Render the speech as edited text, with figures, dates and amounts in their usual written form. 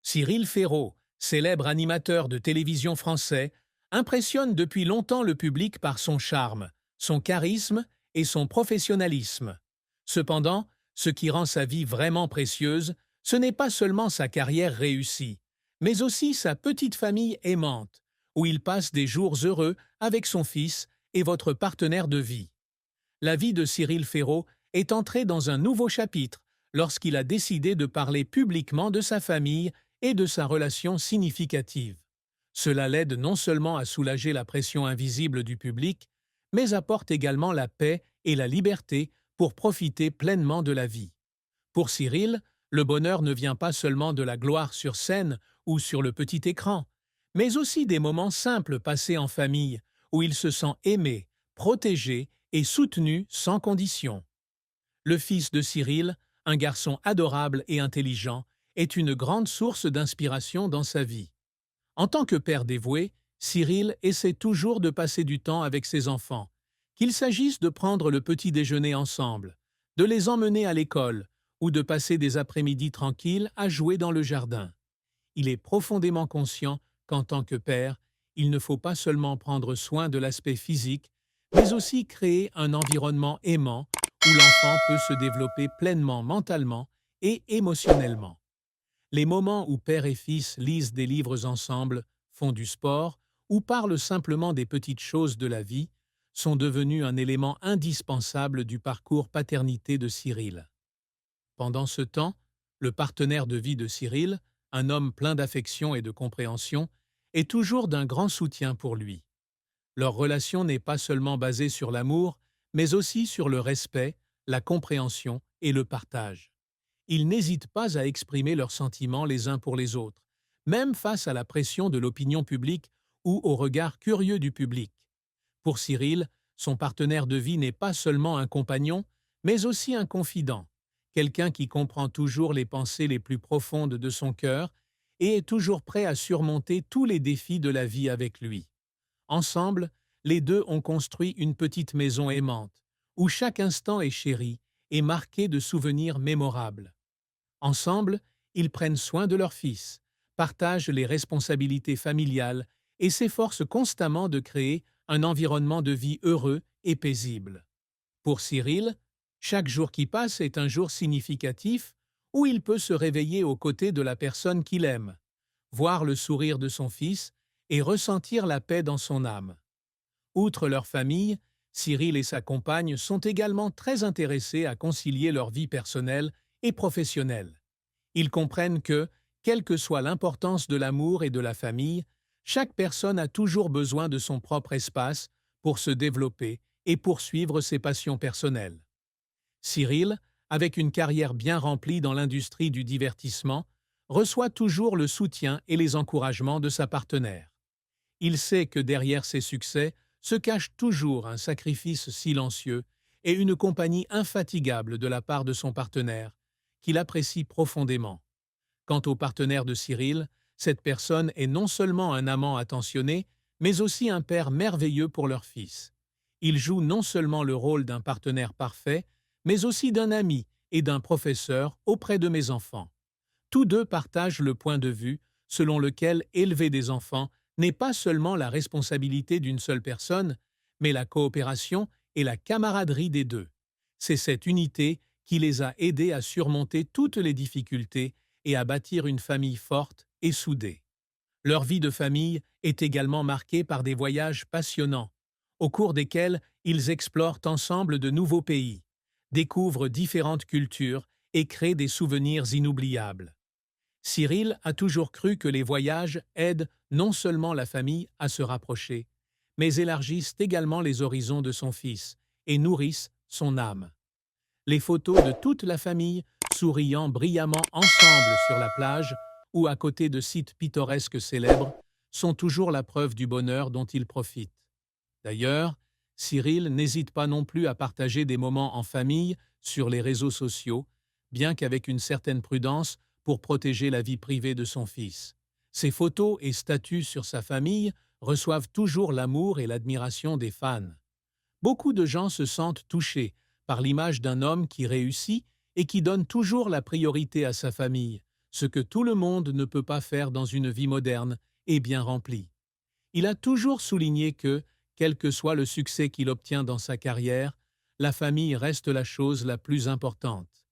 Cyril Ferraud, célèbre animateur de télévision français, impressionne depuis longtemps le public par son charme, son charisme et son professionnalisme. Cependant, ce qui rend sa vie vraiment précieuse, ce n'est pas seulement sa carrière réussie, mais aussi sa petite famille aimante, où il passe des jours heureux avec son fils et votre partenaire de vie. La vie de Cyril Ferraud est entrée dans un nouveau chapitre lorsqu'il a décidé de parler publiquement de sa famille et de sa relation significative. Cela l'aide non seulement à soulager la pression invisible du public, mais apporte également la paix et la liberté pour profiter pleinement de la vie. Pour Cyril, le bonheur ne vient pas seulement de la gloire sur scène ou sur le petit écran, mais aussi des moments simples passés en famille, où il se sent aimé, protégé et soutenu sans condition. Le fils de Cyril, un garçon adorable et intelligent, est une grande source d'inspiration dans sa vie. En tant que père dévoué, Cyril essaie toujours de passer du temps avec ses enfants, qu'il s'agisse de prendre le petit déjeuner ensemble, de les emmener à l'école ou de passer des après-midi tranquilles à jouer dans le jardin. Il est profondément conscient qu'en tant que père, il ne faut pas seulement prendre soin de l'aspect physique, mais aussi créer un environnement aimant où l'enfant peut se développer pleinement mentalement et émotionnellement. Les moments où père et fils lisent des livres ensemble, font du sport ou parlent simplement des petites choses de la vie sont devenus un élément indispensable du parcours paternité de Cyril. Pendant ce temps, le partenaire de vie de Cyril, un homme plein d'affection et de compréhension, est toujours d'un grand soutien pour lui. Leur relation n'est pas seulement basée sur l'amour, mais aussi sur le respect, la compréhension et le partage. Ils n'hésitent pas à exprimer leurs sentiments les uns pour les autres, même face à la pression de l'opinion publique ou au regard curieux du public. Pour Cyril, son partenaire de vie n'est pas seulement un compagnon, mais aussi un confident, quelqu'un qui comprend toujours les pensées les plus profondes de son cœur et est toujours prêt à surmonter tous les défis de la vie avec lui. Ensemble, les deux ont construit une petite maison aimante, où chaque instant est chéri et marqué de souvenirs mémorables. Ensemble, ils prennent soin de leur fils, partagent les responsabilités familiales et s'efforcent constamment de créer un environnement de vie heureux et paisible. Pour Cyril, chaque jour qui passe est un jour significatif où il peut se réveiller aux côtés de la personne qu'il aime, voir le sourire de son fils et ressentir la paix dans son âme. Outre leur famille, Cyril et sa compagne sont également très intéressés à concilier leur vie personnelle et professionnelle. Ils comprennent que, quelle que soit l'importance de l'amour et de la famille, chaque personne a toujours besoin de son propre espace pour se développer et poursuivre ses passions personnelles. Cyril, avec une carrière bien remplie dans l'industrie du divertissement, reçoit toujours le soutien et les encouragements de sa partenaire. Il sait que derrière ses succès se cache toujours un sacrifice silencieux et une compagnie infatigable de la part de son partenaire, qu'il apprécie profondément. Quant au partenaire de Cyril, cette personne est non seulement un amant attentionné, mais aussi un père merveilleux pour leur fils. Il joue non seulement le rôle d'un partenaire parfait, mais aussi d'un ami et d'un professeur auprès de mes enfants. Tous deux partagent le point de vue selon lequel élever des enfants n'est pas seulement la responsabilité d'une seule personne, mais la coopération et la camaraderie des deux. C'est cette unité qui les a aidés à surmonter toutes les difficultés et à bâtir une famille forte et soudée. Leur vie de famille est également marquée par des voyages passionnants, au cours desquels ils explorent ensemble de nouveaux pays, découvrent différentes cultures et créent des souvenirs inoubliables. Cyril a toujours cru que les voyages aident non seulement la famille à se rapprocher, mais élargissent également les horizons de son fils et nourrissent son âme. Les photos de toute la famille souriant brillamment ensemble sur la plage ou à côté de sites pittoresques célèbres sont toujours la preuve du bonheur dont ils profitent. D'ailleurs, Cyril n'hésite pas non plus à partager des moments en famille sur les réseaux sociaux, bien qu'avec une certaine prudence pour protéger la vie privée de son fils. Ses photos et statuts sur sa famille reçoivent toujours l'amour et l'admiration des fans. Beaucoup de gens se sentent touchés par l'image d'un homme qui réussit et qui donne toujours la priorité à sa famille, ce que tout le monde ne peut pas faire dans une vie moderne et bien remplie. Il a toujours souligné que, quel que soit le succès qu'il obtient dans sa carrière, la famille reste la chose la plus importante.